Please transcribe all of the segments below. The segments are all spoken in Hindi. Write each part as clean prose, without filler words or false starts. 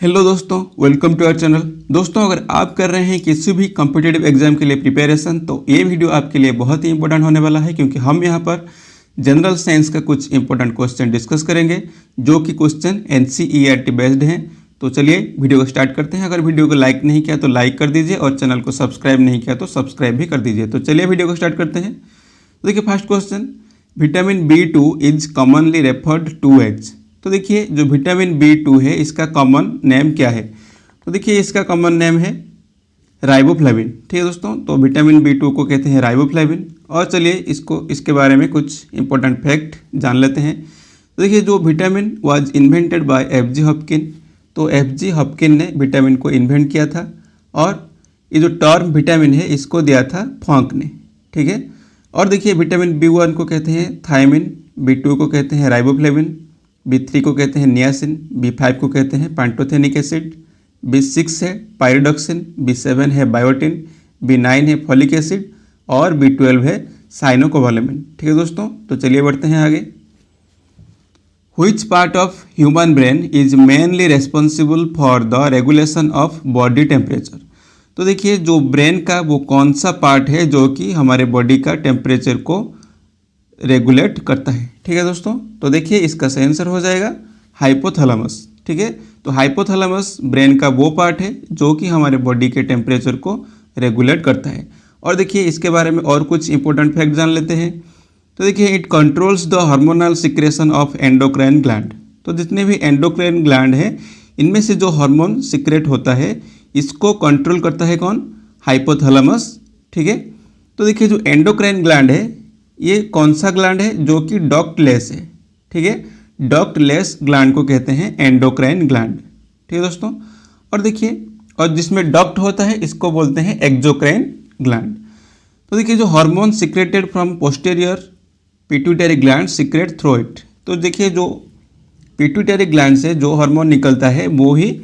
हेलो दोस्तों, वेलकम टू आवर चैनल। दोस्तों, अगर आप कर रहे हैं किसी भी कॉम्पिटिटिव एग्जाम के लिए प्रिपरेशन, तो ये वीडियो आपके लिए बहुत ही इंपॉर्टेंट होने वाला है, क्योंकि हम यहाँ पर जनरल साइंस का कुछ इंपॉर्टेंट क्वेश्चन डिस्कस करेंगे, जो कि क्वेश्चन NCERT बेस्ड हैं। तो चलिए वीडियो को स्टार्ट करते हैं। अगर वीडियो को लाइक नहीं किया तो लाइक कर दीजिए, और चैनल को सब्सक्राइब नहीं किया तो सब्सक्राइब भी कर दीजिए। तो चलिए वीडियो को स्टार्ट करते हैं। तो देखिए, first question, vitamin B2 is commonly referred to as. तो देखिए, जो विटामिन B2 है, इसका कॉमन नेम क्या है? तो देखिए, इसका कॉमन नेम है राइबोफ्लेविन। ठीक है दोस्तों, तो विटामिन B2 को कहते हैं राइबोफ्लेविन। और चलिए इसके बारे में कुछ इंपॉर्टेंट फैक्ट जान लेते हैं। तो देखिए, जो vitamin was invented by FG Hopkin. तो FG हॉपकिन ने विटामिन को इन्वेंट किया था, और ये जो टर्म विटामिन है, इसको दिया था फॉन्क ने। ठीक है। और देखिए, विटामिन B1 को कहते हैं थायमिन, B2 को कहते हैं राइबोफ्लेविन, B3 को कहते हैं नियासिन, B5 को कहते हैं पैंटोथेनिक एसिड, B6 है पायरिडॉक्सिन, B7 है बायोटिन, B9 है फॉलिक एसिड, और B12 है साइनोकोबालामिन। ठीक है दोस्तों, तो चलिए बढ़ते हैं आगे। Which part of human brain is mainly responsible for the regulation of body temperature? तो देखिए, जो ब्रेन का वो कौन सा पार्ट है जो कि हमारे बॉडी का टेम्परेचर को रेगुलेट करता है? ठीक है दोस्तों, तो देखिए इसका सही आंसर हो जाएगा हाइपोथैलेमस। ठीक है, तो हाइपोथैलेमस ब्रेन का वो पार्ट है जो कि हमारे बॉडी के टेम्परेचर को रेगुलेट करता है। और देखिए, इसके बारे में और कुछ इंपॉर्टेंट फैक्ट जान लेते हैं। तो देखिए, it controls the hormonal secretion of endocrine gland. तो जितने भी एंडोक्राइन ग्लैंड है, इनमें से जो हार्मोन सिक्रेट होता है, इसको कंट्रोल करता है कौन? हाइपोथैलेमस। ठीक है, तो देखिए, जो एंडोक्राइन ग्लैंड है, ये कौन सा ग्लैंड है? जो कि डक्टलेस है। ठीक है, डक्टलेस ग्लैंड को कहते हैं एंडोक्राइन ग्लैंड। ठीक है दोस्तों, और देखिए, और जिसमें डक्ट होता है, इसको बोलते हैं एक्सोक्राइन ग्लैंड। तो देखिए, जो hormone secreted from posterior pituitary gland secret through it. तो देखिए, जो पिट्यूटरी ग्लैंड से जो हार्मोन निकलता है, वो ही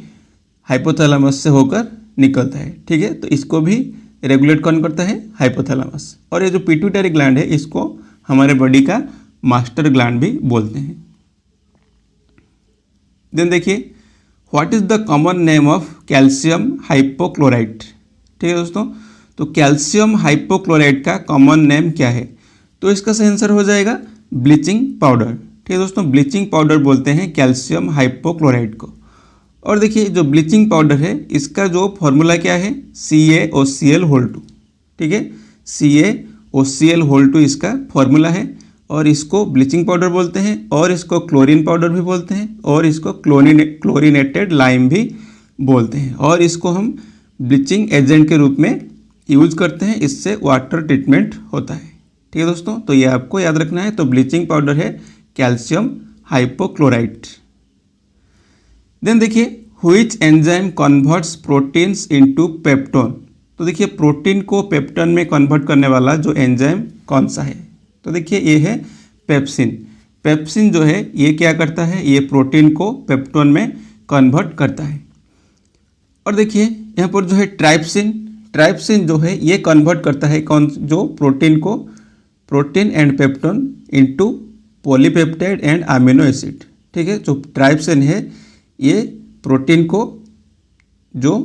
हाइपोथैलेमस से होकर निकलता है। ठीक है, तो इसको भी रेगुलेट कौन करता है? हाइपोथैलेमस। और ये जो पिट्यूटरी ग्लैंड है, इसको हमारे बॉडी का मास्टर ग्लैंड भी बोलते हैं। देन देखिए, what is the common name of calcium hypochlorite? ठीक है दोस्तों, तो कैल्शियम हाइपोक्लोराइट का कॉमन नेम क्या है? तो इसका सही आंसर हो जाएगा ब्लीचिंग पाउडर। ठीक है दोस्तों, ब्लीचिंग पाउडर बोलते हैं कैल्शियम हाइपोक्लोराइट को। और देखिए, जो ब्लीचिंग पाउडर है, इसका जो फॉर्मूला क्या है? CaOCl2। ठीक है, CaOCl2 इसका फॉर्मूला है, और इसको ब्लीचिंग पाउडर बोलते हैं, और इसको क्लोरीन पाउडर भी बोलते हैं, और इसको क्लोरीनेटेड लाइम भी बोलते हैं। और इसको हम ब्लीचिंग एजेंट के रूप में यूज करते हैं, इससे वाटर ट्रीटमेंट होता है। ठीक है दोस्तों, तो ये आपको याद रखना है। तो ब्लीचिंग पाउडर है कैल्शियम हाइपोक्लोराइट। देन देखिए, which enzyme converts proteins into peptone? तो देखिए, प्रोटीन को पेप्टोन में कन्वर्ट करने वाला जो एंजाइम कौन सा है? तो देखिए, ये है पेप्सिन। पेप्सिन जो है, ये क्या करता है? ये प्रोटीन को पेप्टोन में कन्वर्ट करता है। और देखिए, यहाँ पर जो है ट्राइप्सिन, ट्राइप्सिन जो है, ये कन्वर्ट करता है कौन? जो प्रोटीन को, protein and peptone into polypeptide and amino acid. ठीक है, जो ट्राइप्सिन है, ये प्रोटीन को जो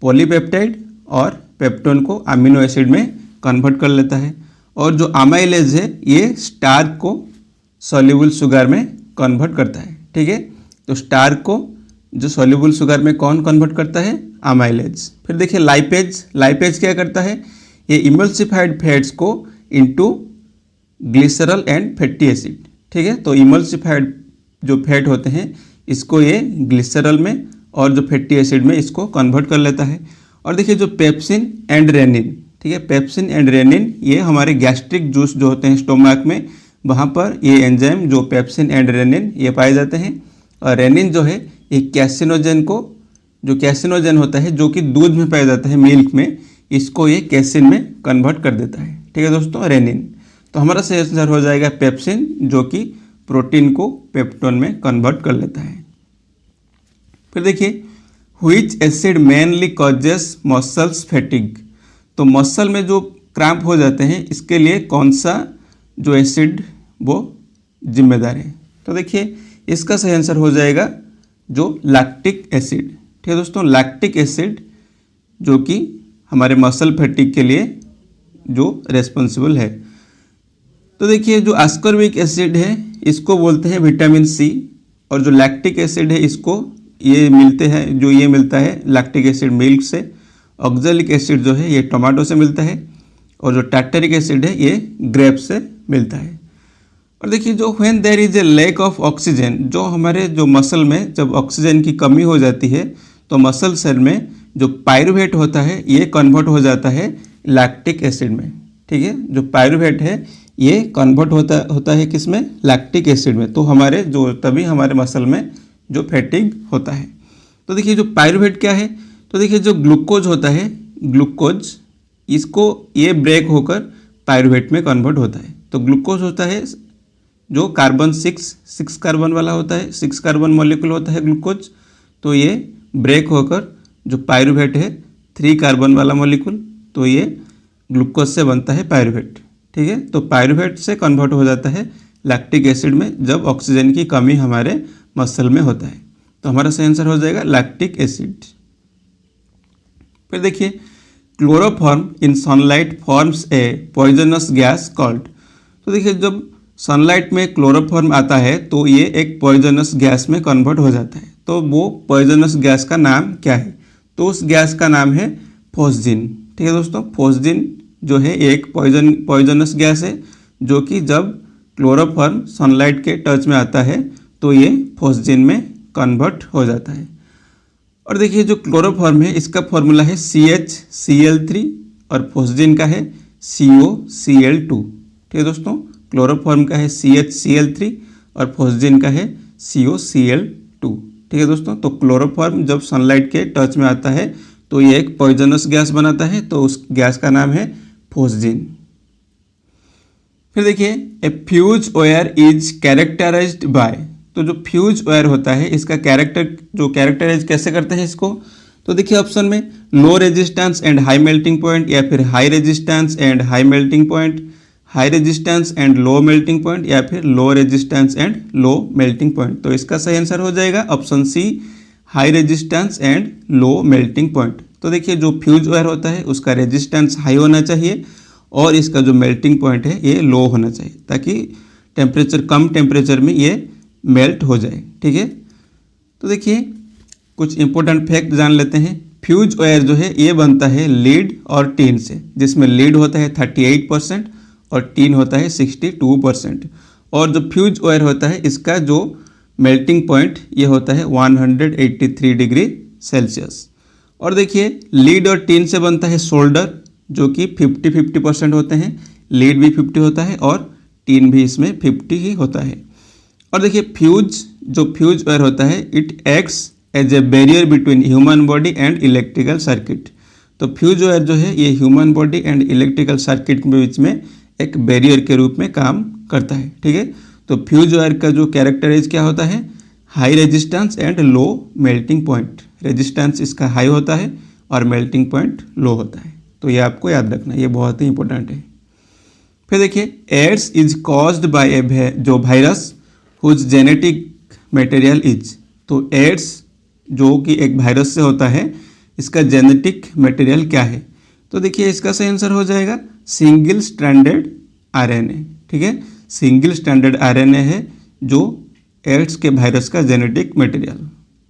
पॉलीपेप्टाइड और पेप्टोन को अमीनो एसिड में कन्वर्ट कर लेता है। और जो अमाइलेज है, ये स्टार्च को सॉल्युबल शुगर में कन्वर्ट करता है। ठीक है, तो स्टार्च को जो सॉल्युबल शुगर में कौन कन्वर्ट करता है? अमाइलेज। फिर देखिए, लाइपेज, लाइपेज क्या करता है? ये इमल्सिफाइड फैट्स को into glycerol and fatty acid. ठीक है, तो इमल्सिफाइड जो फैट होते हैं, इसको ये ग्लिसरॉल में और जो फैटी एसिड में इसको कन्वर्ट कर लेता है। और देखिए, जो पेप्सिन एंड रेनिन, ठीक है, पेप्सिन एंड रेनिन, ये हमारे गैस्ट्रिक जूस जो होते हैं स्टोमक में, वहाँ पर ये एंजाइम जो पेप्सिन एंड रेनिन ये पाए जाते हैं। और रेनिन जो है, ये कैसिनोजन को, जो कैसिनोजन होता है, जो कि दूध में पाया जाता है, मिल्क में, इसको ये कैसिन में कन्वर्ट कर देता है। ठीक है दोस्तों, रेनिन। तो हमारा सही आंसर हो जाएगा पेप्सिन, जो कि प्रोटीन को पेप्टोन में कन्वर्ट कर लेता है। फिर देखिए, which acid mainly causes muscles fatigue? तो मसल में जो क्रैम्प हो जाते हैं, इसके लिए कौन सा जो एसिड वो जिम्मेदार है? तो देखिए, इसका सही आंसर हो जाएगा जो लैक्टिक एसिड। ठीक है दोस्तों, लैक्टिक एसिड जो कि हमारे मसल फैटिक के लिए जो रेस्पॉन्सिबल है। तो देखिए जो एस्कॉर्बिक एसिड है इसको बोलते हैं विटामिन सी, और जो लैक्टिक एसिड है इसको ये मिलता है लैक्टिक एसिड मिल्क से। ऑक्जेलिक एसिड जो है ये टोमेटो से मिलता है, और जो टार्टरिक एसिड है ये ग्रेप से मिलता है। और देखिए जो when there is a lack of oxygen, जो हमारे जो मसल में जब ऑक्सीजन की कमी हो जाती है तो मसल सेल में जो पायरुवेट होता है ये कन्वर्ट हो जाता है लैक्टिक एसिड में। ठीक है, जो पायरुवेट है ये कन्वर्ट होता है किस में, लैक्टिक एसिड में। तो तभी हमारे मसल में जो फैटिग होता है। तो देखिए जो पायरुवेट क्या है, तो देखिए जो ग्लूकोज होता है, ग्लूकोज इसको ये ब्रेक होकर पायरुवेट में कन्वर्ट होता है। तो ग्लूकोज होता है जो कार्बन 6 कार्बन वाला होता है, 6 कार्बन मॉलिक्यूल होता है ग्लूकोज। तो ये ब्रेक होकर जो पायरुवेट है 3 कार्बन वाला मॉलिक्यूल, तो ये ग्लूकोज से बनता है पायरुवेट। ठीक है, तो पायरुवेट से कन्वर्ट हो जाता है लैक्टिक एसिड में जब ऑक्सीजन की कमी हमारे मसल में होता है। तो हमारा सही आंसर हो जाएगा लैक्टिक एसिड। फिर देखिए chloroform in sunlight forms a poisonous gas called. तो देखिए जब सनलाइट में क्लोरोफॉर्म आता है तो ये एक पॉइजनस गैस में कन्वर्ट हो जाता है। तो वो पॉइजनस गैस का नाम क्या है, तो उस गैस का नाम है फोस्जिन। ठीक है दोस्तों, फोस्जिन जो है एक पॉइजनस गैस है जो कि जब क्लोरोफॉर्म सनलाइट के टच में आता है तो ये फोस्जिन में कन्वर्ट हो जाता है। और देखिए जो क्लोरोफॉर्म है इसका फॉर्मूला है CHCl3 और फोस्जिन का है COCl2। ठीक है दोस्तों, क्लोरोफॉर्म का है CHCl3 और फोस्जिन का है COCl2। ठीक है दोस्तों, तो क्लोरोफॉर्म जब सनलाइट के टच में आता है तो ये एक पॉइजनस गैस बनाता है, तो उस गैस का नाम है फोस्जिन। फिर देखिए a fuse wire is characterised by. तो जो फ्यूज वायर होता है इसका कैरेक्टराइज कैसे करते हैं इसको, तो देखिए ऑप्शन में low resistance and high melting point, या फिर high resistance and high melting point, high resistance and low melting point, या फिर low resistance and low melting point. तो इसका सही आंसर हो जाएगा option C, high resistance and low melting point. तो देखिए जो फ्यूज वायर होता है उसका रेजिस्टेंस हाई होना चाहिए और इसका जो मेल्टिंग पॉइंट है ये लो होना चाहिए, ताकि कम टेम्परेचर में ये मेल्ट हो जाए। ठीक है, तो देखिए कुछ इंपॉर्टेंट फैक्ट जान लेते हैं। फ्यूज वायर जो है ये बनता है लीड और टीन से, जिसमें लीड होता है 38% और टीन होता है 62%। और जो फ्यूज वायर होता है इसका जो मेल्टिंग पॉइंट ये होता है 183 डिग्री सेल्सियस। और देखिए लीड और टीन से बनता है सोल्डर जो कि 50-50% होते हैं, लीड भी 50 होता है और टीन भी इसमें 50 ही होता है। और देखिए फ्यूज वायर होता है it acts as a barrier between human body and electrical circuit. तो फ्यूज वायर जो है ये human body and electrical circuit के बीच में एक बैरियर के रूप में काम करता है। ठीक है, तो फ्यूज वायर का जो कैरेक्टराइज क्या होता है, high resistance and low melting point. Resistance इसका हाई होता है और मेल्टिंग पॉइंट लो होता है। तो ये आपको याद रखना, ये बहुत ही इंपॉर्टेंट है। फिर देखिए AIDS is caused by a जो virus whose genetic material is. तो एड्स जो कि एक वायरस से होता है, इसका जेनेटिक मटेरियल क्या है, तो देखिए इसका सही आंसर हो जाएगा सिंगल स्ट्रैंडेड RNA। ठीक है, सिंगल स्ट्रैंडेड RNA है जो एड्स के वायरस का जेनेटिक मटेरियल।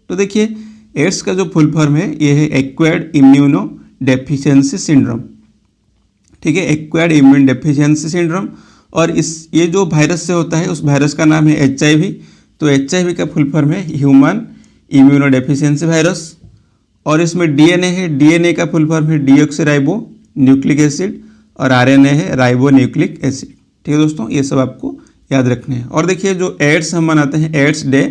तो देखिए एड्स का जो फुल फॉर्म है ये है एक्वायर्ड इम्यूनो डेफिशिएंसी सिंड्रोम। ठीक है, एक्वायर्ड इम्यून डेफिशिएंसी सिंड्रोम। और ये जो वायरस से होता है उस वायरस का नाम है HIV। तो HIV का फुल फॉर्म है ह्यूमन इम्यूनो डेफिशिएंसी वायरस। और इसमें DNA है, DNA का फुल फॉर्म है डीऑक्सीराइबो न्यूक्लिक एसिड, और RNA है राइबो न्यूक्लिक एसिड। ठीक है दोस्तों, ये सब आपको याद रखने हैं। और देखिए जो एड्स हम मनाते हैं एड्स डे,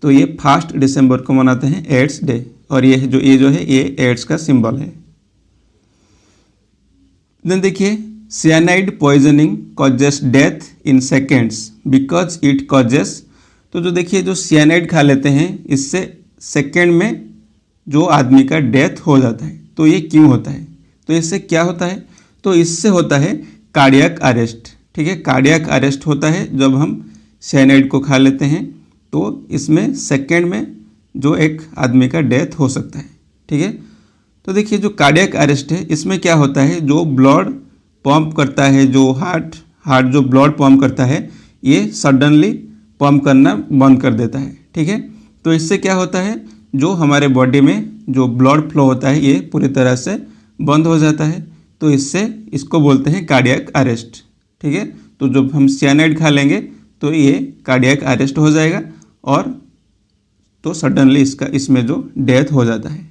तो ये 1 दिसंबर को मनाते हैं एड्स डे, और ये जो है ये एड्स का सिंबल है। देन देखिए cyanide poisoning causes death in seconds because it causes. तो जो देखिए जो सियानाइड खा लेते हैं इससे सेकेंड में जो आदमी का डेथ हो जाता है। तो ये क्यों होता है, तो इससे क्या होता है, तो इससे होता है कार्डियक अरेस्ट। ठीक है, कार्डियक अरेस्ट होता है जब हम सियानाइड को खा लेते हैं। तो इसमें सेकेंड में जो एक आदमी का डेथ हो सकता है। ठीक है, तो देखिए जो कार्डियक अरेस्ट है इसमें क्या होता है, जो ब्लड पंप करता है, जो हार्ट जो ब्लड पंप करता है ये सडनली पंप करना बंद कर देता है। ठीक है, तो इससे क्या होता है, जो हमारे बॉडी में जो ब्लड फ्लो होता है ये पूरी तरह से बंद हो जाता है। तो इसको बोलते हैं कार्डियक अरेस्ट। ठीक है, तो जब हम सियानाइड खा लेंगे तो ये कार्डियक अरेस्ट हो जाएगा और तो सडनली इसमें जो डेथ हो जाता है।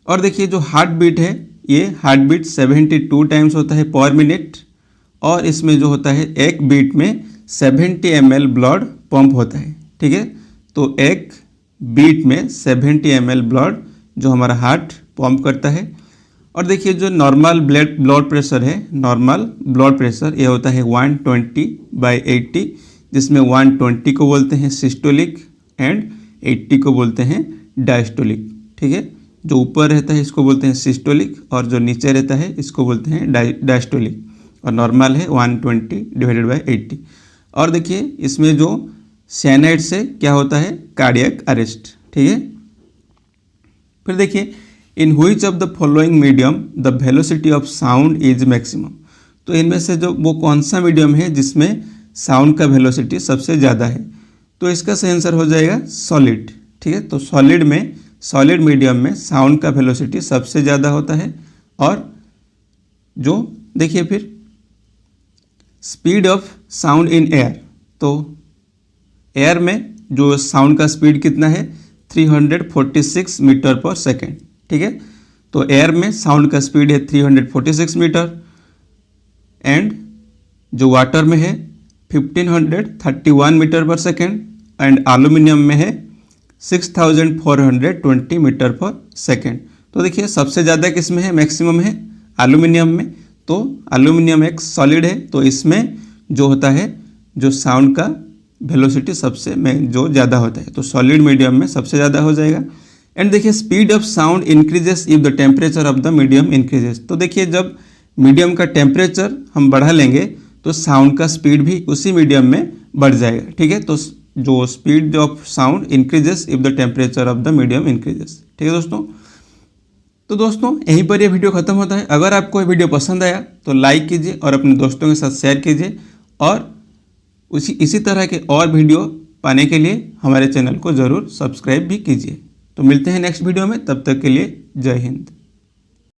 और देखिए जो हार्ट बीट है ये हार्ट बीट 72 टाइम्स होता है पर मिनट, और इसमें जो होता है एक बीट में 70 ml ब्लड पंप होता है। ठीक है, तो एक बीट में 70 ml ब्लड जो हमारा हार्ट पंप करता है। और देखिए जो नॉर्मल ब्लड प्रेशर है, नॉर्मल ब्लड प्रेशर ये होता है 120/80, जिसमें 120 को बोलते हैं सिस्टोलिक एंड 80 को बोलते हैं डायस्टोलिक। ठीक है, जो ऊपर रहता है इसको बोलते हैं सिस्टोलिक और जो नीचे रहता है इसको बोलते हैं डायस्टोलिक, और नॉर्मल है 120/80। और देखिए इसमें जो सियानाइड से क्या होता है, कार्डियक अरेस्ट। ठीक है, फिर देखिए in which of the following medium the velocity of sound is maximum. तो इनमें से जो वो कौन सा मीडियम है जिसमें साउंड का वेलोसिटी सबसे ज़्यादा है, तो इसका सही आंसर हो जाएगा सॉलिड। ठीक है, तो सॉलिड मीडियम में साउंड का वेलोसिटी सबसे ज़्यादा होता है। और जो देखिए फिर speed of sound in air, तो एयर में जो साउंड का स्पीड कितना है 346 मीटर पर सेकेंड। ठीक है, तो एयर में साउंड का स्पीड है 346 मीटर, एंड जो वाटर में है 1531 मीटर पर सेकेंड, एंड एल्यूमिनियम में है 6420 मीटर पर सेकेंड। तो देखिए सबसे ज़्यादा किस में है, मैक्सिमम है एल्यूमिनियम में। तो एल्यूमिनियम एक सॉलिड है, तो इसमें जो होता है जो साउंड का वेलोसिटी सबसे में जो ज़्यादा होता है, तो सॉलिड मीडियम में सबसे ज़्यादा हो जाएगा। एंड देखिए speed of sound increases if the temperature of the medium increases. तो देखिए जब मीडियम का टेम्परेचर हम बढ़ा लेंगे तो साउंड का स्पीड भी उसी मीडियम में बढ़ जाएगा। ठीक है, तो जो speed of sound increases if the temperature of the medium increases. ठीक है दोस्तों, तो दोस्तों यहीं पर ये वीडियो खत्म होता है। अगर आपको ये वीडियो पसंद आया तो लाइक कीजिए और अपने दोस्तों के साथ शेयर कीजिए, और इसी तरह के और वीडियो पाने के लिए हमारे चैनल को ज़रूर सब्सक्राइब भी कीजिए। तो मिलते हैं नेक्स्ट वीडियो में, तब तक के लिए जय हिंद।